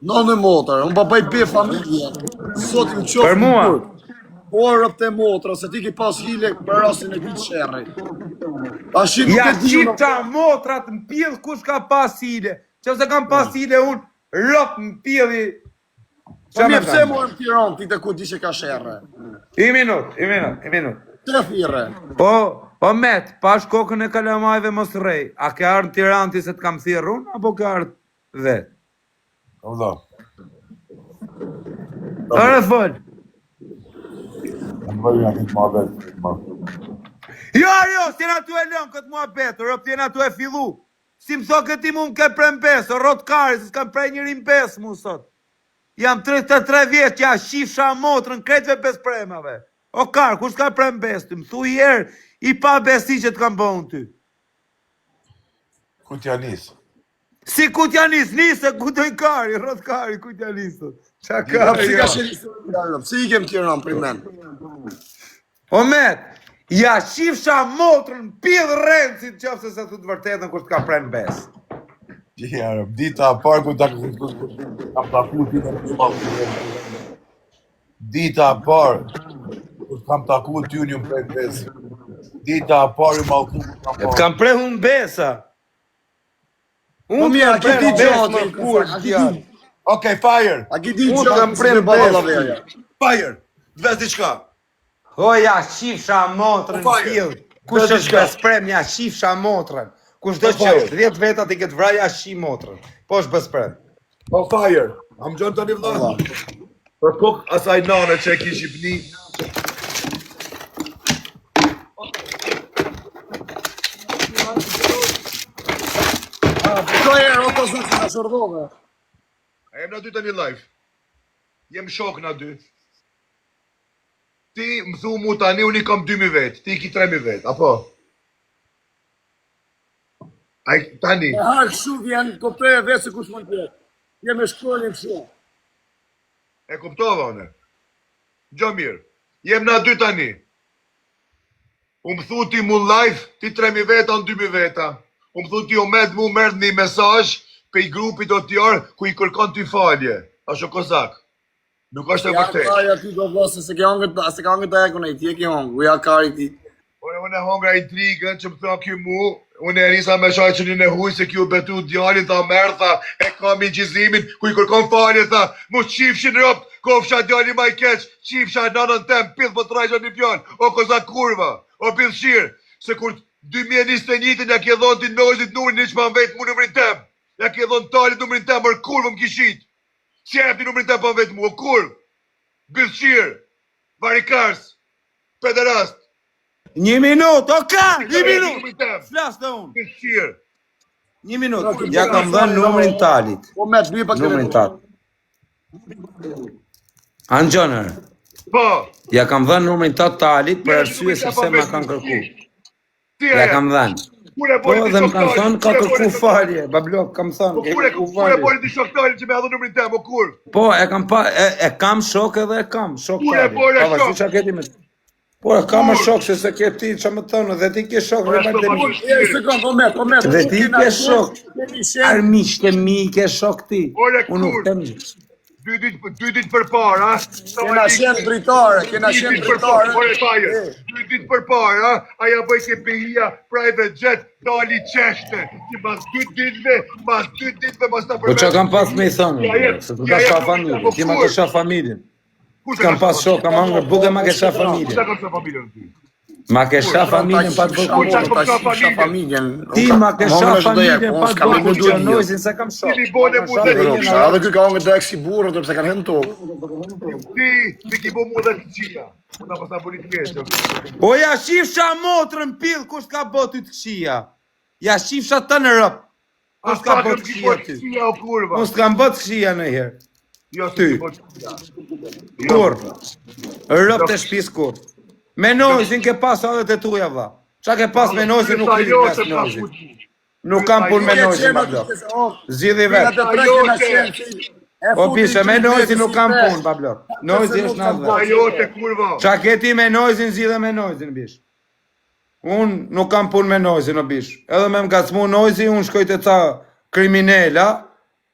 Nonë motër, unë pa bëj be familje. Sot më qofë Për mua. O rëpte motra, se ti ki pas hile për rastin e këtë shërri. Ashtë nuk Ja e di unë... qita motrat në pjellë kush ka pas hile. Që se kam pas hile unë, rëp në pjellë. Po mirë, pse morëm Tiranë, ti të ku di që ka shërre? I minut. Tre thire. O met, pash kokën e kalamajve mos rej. A ke ardhë në Tiranë ti se të kam thirë unë, apo ke ardhë vetë? Allah. Ere fol. Jo, t'jena tu e lënë këtë mua betë, rëp t'jena tu e fillu. Si më thot këti mu më ke prej mbes, o rot kari, se s'kam prej njëri mbes mu sot. Jam 33 vjetë, ja shifsha motrën kretve bes premave. O karë, kur s'ka prej mbes ty, më thu i erë, i pa besi që t'kam bëhën ty. Ku t'ja nisë? Si ku t'ja nisë, ku t'oj kari, rot kari, ku t'ja nisë. Qa kari, Si ka shërri, si i kem Tiranë, primen. O met, ja shifsha motrën, pidhë rëndësit qëfë se të të vërtetën kur t'ka prej mbes. Jarë, dita parë ku kam taku ti në Dita parë ku kam taku ty një prej besë. Dita parë më alku E t'kam prej unë besa. Po mirë, a ki di gjatë, kur, Okej, fire! a ki di Unë gjatë, kam prej me balla besë. veja. Fire! Dves diçka! O, ja shifsha motrën Po, fire. pjellë. Kush Dhe është diçka. besprem, ja shifsha motrën. Kush do Po, që fire. 10 vetat i këtë vraj, ja shi motrën. Po është besprem. Po fire! Am gjonë të një vëllë? Për kokë asaj nane që e kish i bëni. Ko erë, o të zëtë që në shërdove. A jem në dy të një live. Jem shok në dy. Ti më thu mu tani, unë i kam 2.000 vetë, ti i ki 3.000 vetë, apo? Tani, E harë shu vjen, kopre e vetë se kush më tjetë. Jem e shkollin shu. e kuptova une. Gjo mirë, jem në dy tani. U më thu ti mu live, ti 3.000 veta, unë 2.000 veta. U më thu ti o med mu mërë një mesazh pe i grupi do t'jarë ku i kërkon t'i falje. A shë kozak. Nuk është e Ja vërtet. kari aty do vësë, se ke hangët e ekon e ti e ke hangë, ja kari ti. Unë e hongra intrigën që më thua kjo mu, unë e risa me shaj që një huj se kjo betu djalin, tha merë, tha, e kam i gjizimin, ku i kërkon falje, tha, mu qifshin rëp, kofsha djali ma i keq, qifsha nanën tem, pith po trajqa një pjallë, o koza kurva, o pith shirë, se kur 2021 ja ke dhonë ti nojzit nurin një që ma vetë mu nëmrin tem, ja ke dhonë talit nëmrin tem, mërë kurvë më kishit, si e ti nëmrin tem pa vetë mu, o kurvë, pith shirë, varikars, pederast, 1 minut, o ka, 1 minut. tem, Flas të unë. pith shirë. 1 minut. Ja kam dhënë numrin talit. Po me të pa Numrin këtë. talit. Anxoner, Po, ja kam dhënë numrin talit për arsye sepse ma kanë kërku. Ja kam dhënë. Po dhe më kanë thonë ka kërku falje. Bablok, kam thonë, ke kërku Kure falje. boli ti shoktarin që me adhë numrin tem, o kur? Po, e kam shok edhe e kam. Shok Kure talit. bole Pa, shok? si qa keti me... Po, e kam shok, se ke ti që më thonë, dhe ti ke shok. Ore, dhe shok, bajtë bole. E, sekund, po me. Dhe ti ke shok. Kemi shenë. Armiqte mi ke shok ti. Ore, Unë nuk kur? tem. 2 ditë për para, Kena shenë dritare, kena shenë dritare. Ore, fire, 2 ditë për para, aja bëj ke behia private jet, dali qeshte, që mas 2 ditëve, mas ta Po që kam pas me i thonë, se të ka shka familjen, ti ma ke shka familjen. Kam pas shok, kam angër, buke ma ke shka familjen. Kushta kam shka familjen ti? Ma ke shka familjen pa të bërë. familjen. Ti ma ke shka familjen pa të bërë që nojzin se kam shok. Ti bone mu dhe Edhe ky ka hangët dhe eksi burë, tërpse kanë hen tokë. ti ki bo mu dhe të qia. Unë pas ta bëri të keqë. Po ja shifsha motrën pil, kush ka botu të këshia. Ja shifsha të në rëp. Kush ka botu të këshia ty. Qia o kurva. Mos t'kam botu këshia në herë. Jo, Ty. se ti bo qia. Kur? Rëp të shpis kur? Me nojzin ke pas edhe të tuja vla. Qa ke pas me nojzin nuk i Jo, mes se pas nojzin. fuqi. Nuk kam pun me nojzin bablo. Zidhi Nga vetë. të tre kena shenë. Po pishe me nojzin nuk kam pun bablo. Nojzin është në dhe. Ajo te kurva. Qa ke ti me nojzin zidhe me nojzin bish. Unë nuk kam pun me nojzin o bish. Edhe me më gacmu nojzin unë shkoj të ca kriminela.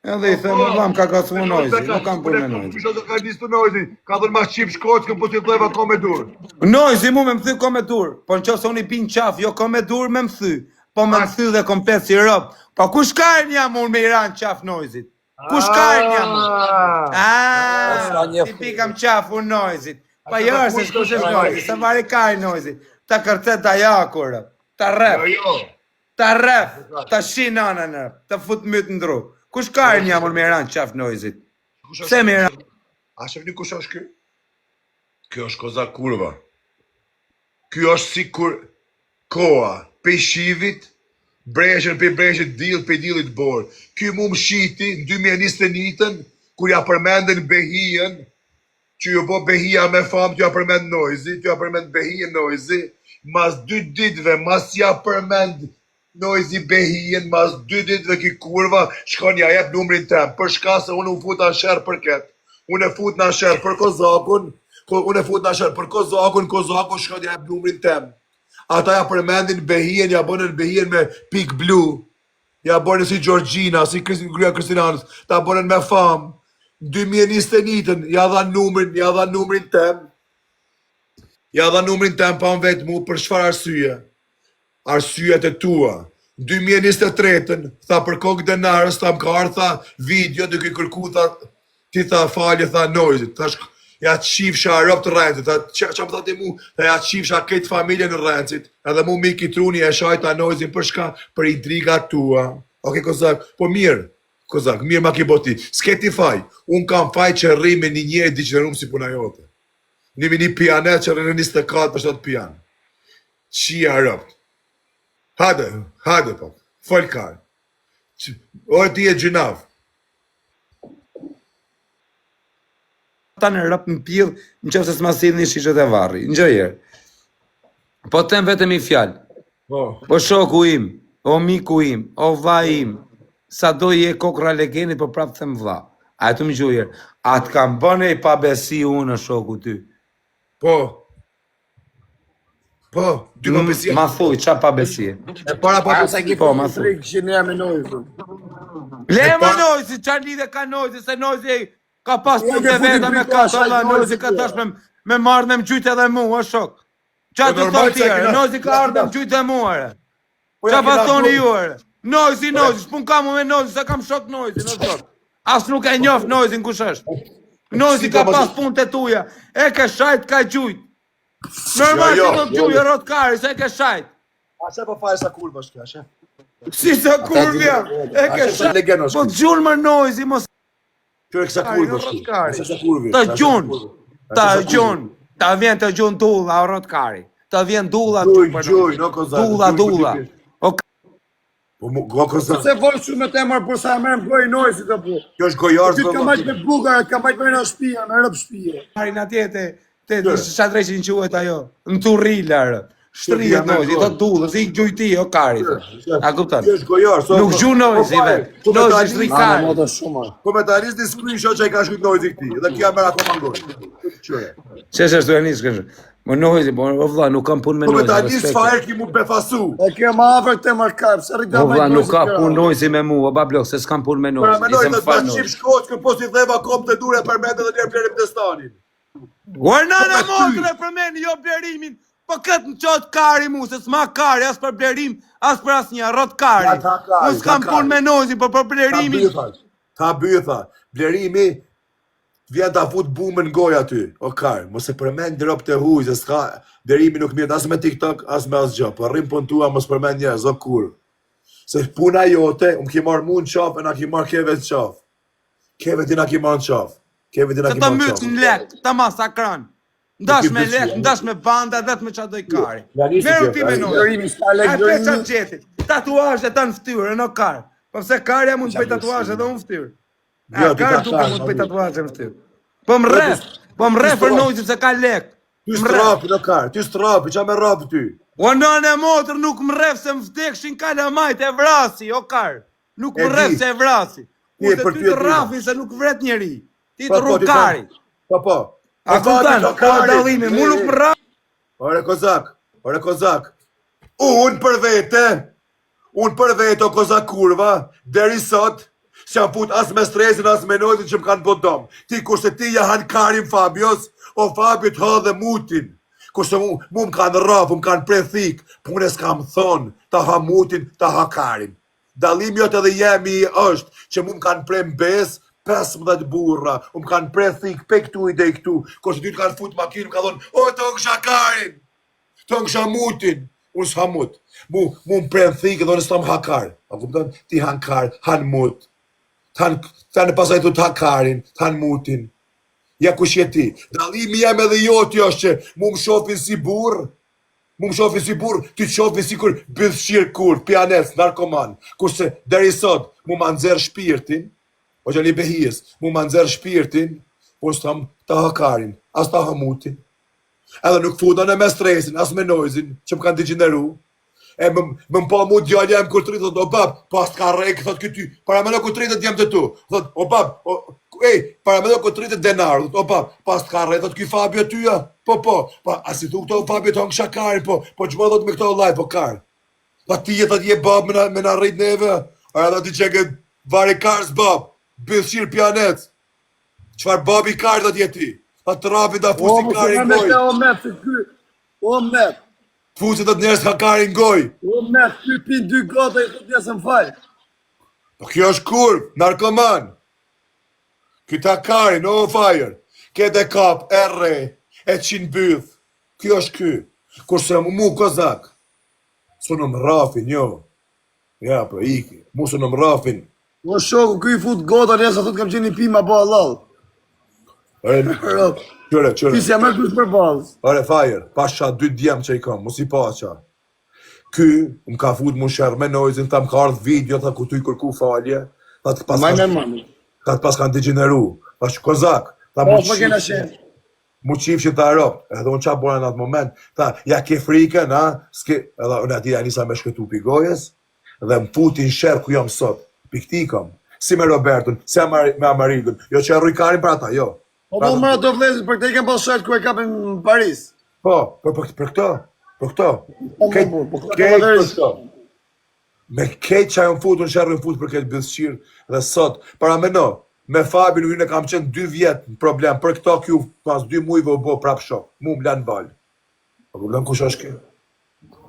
Edhe I them, vlam ka gacu Noizi, nuk kam punë me Noizi. Ka nisë Noizi, ka dhënë mas qip shkockën, po t'i theva ko me dur. Noizi mu me më thy ko me dur, po në qëse unë I pin qaf, jo ko me dur me më thy, po me më thy dhe komplet si rob. Po kush ka e një unë me Iran qaf Noizit? Kush ka e një unë? Ti pikam qaf unë Noizit. Pa jo, se shkush është Noizit, se vari ka e Noizit. Ta kërcet ta jakur, ta rep, ta shi nanën, ta fut mytë në dru. Kush ka e një unë me Iran qaf Noizit? Pse me Iran? A shëfni kush është kë? Kjo është koza kurva. Kjo është si kur koa, pe shivit, breshën pe breshët, dil pe dilit borë. Kjo mu më shiti në 2021-ën, kur ja përmendën Behijën, që ju po Behija me famë, që ja përmend Noizi, që ja përmend Behijën Noizi, mas 2 ditëve, mas ja përmend Noizi Behijën, mas 2 ditëve ki kurva, shkon ja jep numrin tem, për shka se unë u fut në shërë për ketë. Unë e fut në shërë për Kozakun, Kozakun shkon ja jep numrin tem. Ata ja përmendin Behijën, ja bënën Behijën me pik blu, ja bënën si Georgina, si Gruja Kristinanës, ta bënën me famë. 2021-ën, ja dha numrin tem. Ja dha numrin tem pa më vetë mu për çfarë arsye. Arsyet e tua. 2023-ën, tha për kokë denarës, tha më ka ardhur, tha video duke I kërku, tha ti tha falje, tha Noizit. Thash ja qifsha rob të Rrencit, tha çfarë më thati mu, tha ja qifsha këtë familjen në Rrencit. Edhe mu Miki Truni e shajta Noizin për shka, për intrigat tua. Okej, Kozak, po mirë. Kozak, mirë ma ki boti. S'ke ti faj. Unë kam faj që rri me një njeri diqënerum si puna jote. Nimi një pianet që rrinë 24 për 7 pian. Qia rëpt. Hade po. Folkar. O ti e gjinav. Ta në rëp në pjell, në qëfë se s'ma sidhë një shishet e varri. Në gjëjerë. Po tem vetëm I fjallë. Po shoku im, o miku im, o vlla im, sa do je kokra legenit, po prapë them vlla. A e të më gjujer, a të kam bëne I pabesi unë në shoku ty? Po, dy pabesi. Ma thuj, qa pabesi? E para pabesi. Po, ma thuj. Le ma Noizi, qa lidhe ka Noizi, se Noizi ka pas punë të veta me kasa, Noizi ka tash me marrë me më gjyte edhe mu, o shok. Qa të thonë tjere, Noizi ka ardhë me më gjyte mu, ere. Qa pas thoni ju, ere. Noizi, s'pun kamu me Noizi, se kam shok Noizi, në shok. As nuk e njof Noizi në kush është. Noizi ka pas punë të tuja, e ke shajt ka gjujt. Normal si do të gjujë rotkari, se e ke shajt. A se po fare sa kurva shkja, shef? Si sa kurvja, e ke shajt. Po të gjun më Noizi, mos... Kjo e kësa kurva shkja. Të gjun, ta vjen të gjun dulla o rotkari. Të vjen dulla të gjun për Noizi. Dulla. Se volë shumë të emër për sa e merë më gojë Noizi të po. Kjo është gojarë të... Ty ka majtë me bugar, ka majtë me në shpia, në rëpë shpia. Harin atje të shatreqin quhet ajo, në turrila rë. Shtrijet Noizi, të dullë, si gjujti, o kari. A kuptan? Kjo është gojarë. Nuk gju Noizi, vetë. Noizi shtri kari. Komentarisht një screenshot që i ka shkujt Noizi këti, edhe kja mërë akoma ngojë. Që është e njësë kështë? Më Noizi, po vëlla, nuk kam punë me Noizi. Komentarisht fare ki mu befasu. E ke ma afer të markar, se rrita Po vëlla, nuk ka punë Noizi me mu, o bablok, se s'kam punë me Noizi. Me Noizi të të qip shkoq, kër po si dheva kom të dure për mende dhe njerë plerim të stanin. Uarnana motre për meni, jo blerimin, po këtë në qotë kari mu, se s'ma kari, as për blerim, as për as një, rot kari. Nuk s'kam punë me Noizi, po për blerimin. Ta bytha, blerimi, vjen ta fut bumën goja ty, o karë, mos e përmend drop të huj, se s'ka, derimi nuk mirë, as me TikTok, as me asgjë, po rrim pun tua, mos përmend njerëz, o kur. Se puna jote, ki marrë mu në qaf, e na ki marrë keve të qaf. Keve ti na ki marrë në qaf. Se të mytë në lek, të masakran. Ndash me lek, ndash me banda, dhe të me qa doj kari. Meru ti me Noizi. A pe qa gjetit. Tatuazhe të në ftyrë, në karë. Përse karja mund të bëj tatuazhe dhe unë ftyrë. Karë duke mund të bëj tatuazhe në ftyrë. Po më rref për Noizi se ka lek. Ty strapi në karë, ty strapi, qa me rapi ty. O nën e motër nuk më rref se më vdekshin kalamajt e vrasi, o karë. Nuk më rref se e vrasi. Kurse ty të rafi se nuk vret njeri. Ti të rrugari. Po. A kuptan, ka dalimi, mu nuk më rraf. Ore Kozak, unë për vete, o Kozak kurva, deri sot, s'jam fut as me stresin, as me nojtin që më kanë bodom. Ti kurse ti ja han karin Fabios, o Fabio të ha dhe mutin. Kurse mu më kanë rraf, më kanë prethik, pune s'kam thonë, ta ha mutin, ta ha karin. Dalimi jot edhe jemi është që mu më kanë pre mbes, 15 burra, më kanë prethik, pe këtu i dhe i këtu. Kurse ty të kanë fut makinë, më ka thonë, o të nësha karin, të nësha mutin. Unë s'ha mut. Mu më prejnë thikë dhe unë s'tam hakar. A kupton? Ti han kar, han mut. Tanë pasaj të hakarin, han mutin. Ja kush je ti. Dallimi jem edhe joti është që mu më shofin si burr. Mu më shofin si burr, ty të shofin si kur bëthshir kur, pianec, narkoman. Kurse deri sot mu ma nxerr shpirtin, o që një behis, mu ma nxerr shpirtin, po s'tam ta hakarin, as ta hamutin. Edhe nuk futan e me stresin, as me nojzin, që më kanë degeneru. E më pa mu djallja em kur të rritë, thot, o bab, pas t'ka rejkë, thot këty, para me në kur të rritë jem të tu. Thot, o bab, para me në kur të rritë denar, thot, o bab, pas t'ka rejkë, thot, ky Fabio tyja, po, as i thu këto Fabio të hongë shakarin, po që më thot me këto laj, po karë. Thot, ti je bab me na rritë neve, a edhe ti që ke vari karës bab, bëthshir pianec, qfar babi karë dhe ti. Thot, të rapi da fusi karin goj. O met, Fusit të njerës ka karin goj. o met, ty pin 2 gota i të tjesë më falj. Po kjo është kur, narkoman. Këta karin, o fire. Kete kap, e re, e qin byth. Kjo është ky. Kurse mu kozak. Su në më rafin, jo. Ja, po iki. Mu su në më rafin. O shoku, kuj fut gota njësa thot kam qeni pi ma bo halal. Qyre. Ti si jam e kush për balës. Ore, fire, pasha 2 djem që i kam, mos i pasha. Ky, më ka fut mu shërë me nojzin, ta më ka ardhë video, ta ku tu i kërku falje, ta të pas ta të pas kanë degeneru. Ta shë kozak, ta mu qifshin ta ropë, edhe unë qa bora në atë moment, ta, ja ke frike, na, edhe unë ati ja nisa me shkëtu pigojes, dhe më putin shërë ku jam sot, pikti kam, si me Robertun, si me Amarilun, jo që e rujkarin për ata, jo. Po po mëra do vlezit, për këte i kem pas shajt ku e kapin në Paris. Po, për këto. Kejt për këto. Me kejt që ajo më futur, shërë më futur për këtë bëthshirë, dhe sot, para me no, me Fabin unë e kam qenë 2 vjetë në problem, për këto kjo pas 2 mujve u bo prap shok, mu më lanë balë. Po problem kush është kjo?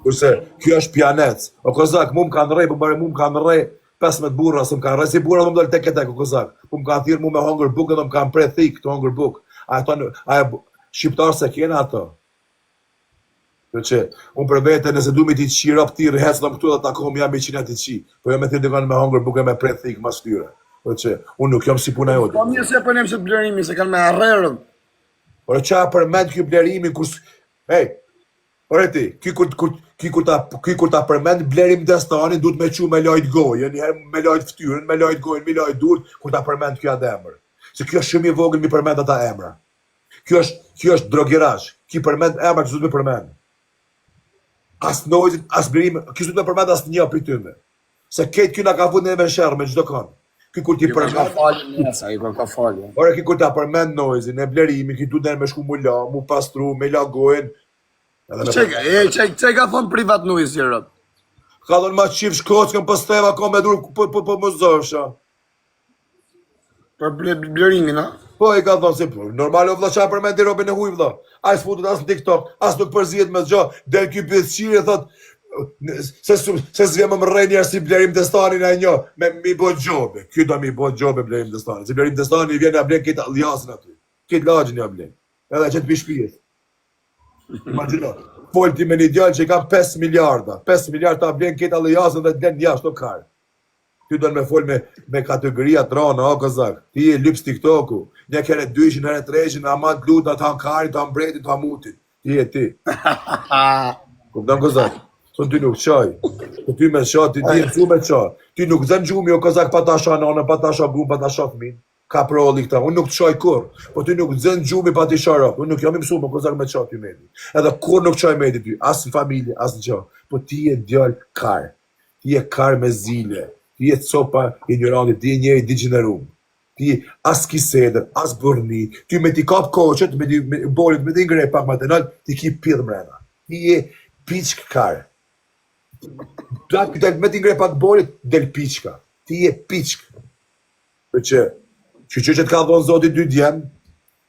Kurse, kjo është pianec. O kozak, mu më kanë rej, po bare mu më kanë rej, 15 burra, se më kanë rej, si burra më dole tek e tek, o kozak. Po më kanë thirë mu me hunger book, edhe më kanë pre thik të hunger book. A shqiptarë se kena ato. Që, unë për vete, nëse du me ti qi rap ti rëhec në këtu dhe takohëm jam i qina ti qi. Po jo me thirë dikon me hunger book e me pre thik mas tyre. Që, unë nuk jam si puna jote. Po mirë se përnem se blerimi, se kanë me arrerën. Ore qa përmend kjo blerimi, kus... Ej, ore ti, ki kur ta përmend blerim destanin, du të me qu me lojt gojën, njëherë me lojt ftyrën, me lojt gojën, me lojt durët, kur ta përmend kjo atë emër. Se kjo është shumë i vogël mi përmend ata emra. Kjo është drogirash, ki përmend emra që du të me përmend. As nojzit, as blerimi, kjo du të me përmend as një për tyme. Se ketë kjo nga ka vut në me shërë me gjdo kanë. Kjo kur ti përmend... Ka falje. Ore, kjo kur ta përmend nojzin, e blerimi, ki du të me shku mu la, mu pastru, me la gojën. Që ka thonë privat nujës që rëp? Ka thonë ma qif shkockën për steva, ka me dur për më zërsha. Për blerimin, a? Po, i ka thonë si për, normal o vla qa përmend i robin e huj vla. A i s'futut as në TikTok, as nuk përzijet me zgjo, del kjo bëthshirë e thot, se s'vje më mërrej njerë si blerim destanin e njo, me mi bo gjobe. Kjo do mi bo gjobe blerim destanin. Si blerim destanin i vjen e blen këtë aljasin aty. Këtë lagjën e blen. Edhe që të pishpijet. Imagino, folti me një djallë që i kam 5 miliarda. 5 miliarda ta blen këtë aljasin dhe të blen jashtë të karë. Ty do në me fol me kategoria të rana, o kozak. Ti e lyps TikToku. Një kere 200, herë 300, aman të luta, të hankarin, të ambretin, të hamutin. Ti e ti. Kuptam kozak? Son ty nuk qaj. Ty me qaj, ti në cu me qaj. Ty nuk zën gjumi, o kozak, pa ta sha nana, pa ta sha brum, pa ta sha fmin. Ka prolli këta. Unë nuk të qaj kur. Po ty nuk zën gjumi pa ti sharap. Unë nuk jam i mësu, po kozak me qaj ty medi. Edhe kur nuk qaj medi ty. As në familje, as në qaj. Po ti e djallë kar. Ti e kar me zile. Ti e copa ignorantit, ti e njeri degenerum. Ti as kiseder, as burni. Ty me ti kap koqet, me ti bolit, me ti ngrej pak matenal, ti ki pidh mrena. Ti e piçk kar. Me ti ngrej pak bolit, del piçka. Ti e piçk. Për që që të ka dhonë zoti 2 djem,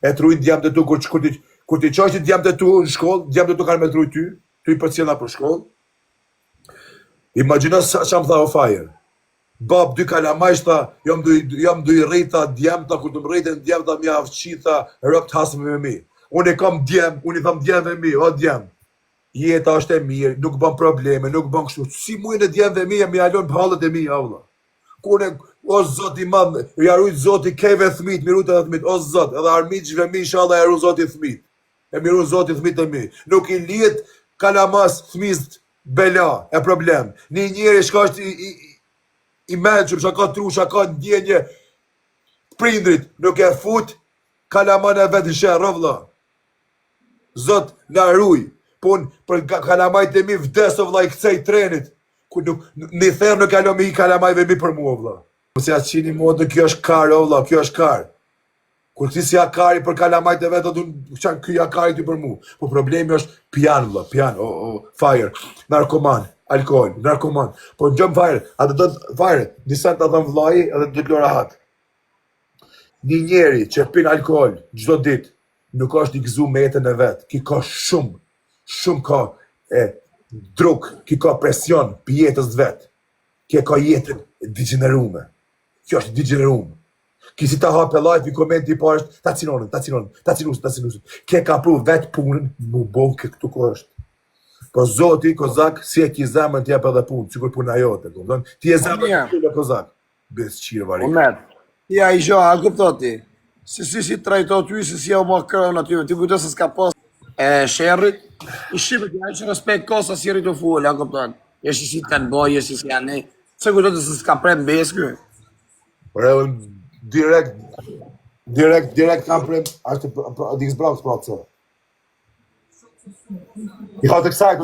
e trujnë djemt e tu, kur ti qashti djemt e tu në shkollë, djemt e tu kanë me truj ty i përcjella për shkollë. Imagjino që më tha o fajer. Bab, 2 kalamajsh tha, jam du i rejta djemta, kur të më rejten djemta mi avqi, tha, rëpt hasëm me mi. Unë e kam djem, unë i tham djemve mi, o djem. Jeta është e mirë, nuk bën probleme, nuk bën kështu. Si mujnë e djemve mi, mi alon pëhallet e mi, Allah. Kune, o zot i madh, jarujt zoti keve thmit, mirut edhe thmit, o zot, edhe armiqve mi, inshallah jaru zoti thmit. E miru zoti thmit e mi. Nuk i liet kalamas thmist bela, e problem. Një njeri shka është i menqëm, shka ka tru, shka ka ndjenje prindrit, nuk e fut kalaman e vetë në shërë, vëlla. Zot, na ruj, pun për kalamajt e mi vdes, o vëlla, i kcej trenit. Një therë nuk alo me i kalamajve mi për mua, vëlla. Si atë qini modë, kjo është karë, o vëlla, kjo është karë. Kur ti si akari për kalamajt e vetë, qanë kjo akari ty për mu. Po problemi është pian, vëlla, pian, fire, narkoman, alkohol, narkoman. Po në gjëmë fire, atë do të fire, disa të dhëmë vëllai edhe të do rahat. Një njeri që pin alkohol çdo ditë, nuk është i gëzu me jetën e vetë, ki ka shumë ka drog, ki ka presion për jetës vetë, ki ka jetën degenerume. Kjo është degenerume. Ki si ta hape live i komenti i parë është ta cinusën. Ke ka pru vetë punën, mu bon këtu ko është. Po zoti, kozak, si e ki zemën t'jep edhe punë, sikur puna jote, ti e zemën t'jep kozak. Bez qire varik. Omer, ja i gjo, a kuptoti. Si trajto ty, si ja u ma kërën aty, ti kujto se s'ka pas sherrit, i shqipet ja që respekt kosa si rritu full, a kupton. Jesh i si të kanë boj, jesh i si janë ne. Se kujto se s'ka prem bes kë. Por e direkt kam prem, ashtë dikës bravo s'pratë se. I ka të kësaj,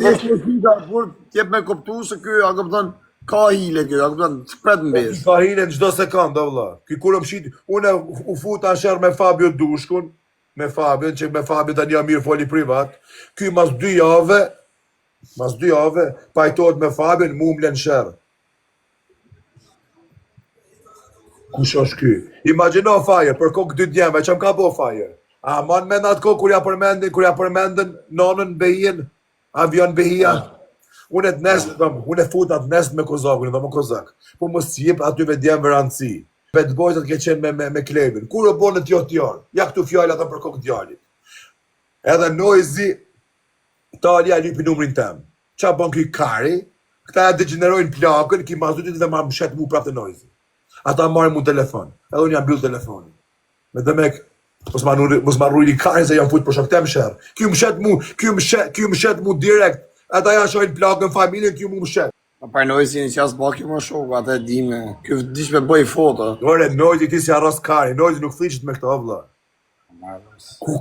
Tjep me kuptu se kë, a kupton, ka hile kë, a kupton, s'pret në bes. Ka hile në gjdo sekund, vëlla. Ki kur më shqit, unë u futa shërë me Fabio Dushkun, që me Fabio të një mirë foli privat, ky mas 2 jave, pajtojt me Fabio në mu m'len shërë. Kush është ky? Imagjino Fajer, për kokë 2 djemve, që më ka po Fajer? A man me në atë kohë kur ja përmendin nonën Behien, avion Behia? Unë e futa të nesë me kozakun, dhe më kozak. Po më s'jip atyve djemve rëndësi. Bad boys ke qenë me klevin. Kur o bonë t'jo, ja këtu fjallë atë për kokë djallit. Edhe Noizi, Italia lypi numrin tem. Qa bon këj kari, këta e degenerojnë plakën, ki mazutit dhe ma mshet mu prapë të Noizi. Ata marrin mu telefon, edhe unë jam mbyll telefonin. Me dëmek, mos ma rrujni karin se jam fut për shoktem shërë. Kjo mshet mu direkt, ata janë shojnë plakën familjen, kjo mu mshet. Pa Noizi në qasë baki më shokë, atë e dime. Kjo dish me bëj foto. Dore, Noizi ti si arras kari, Noizi nuk fliqet me këta vëlla.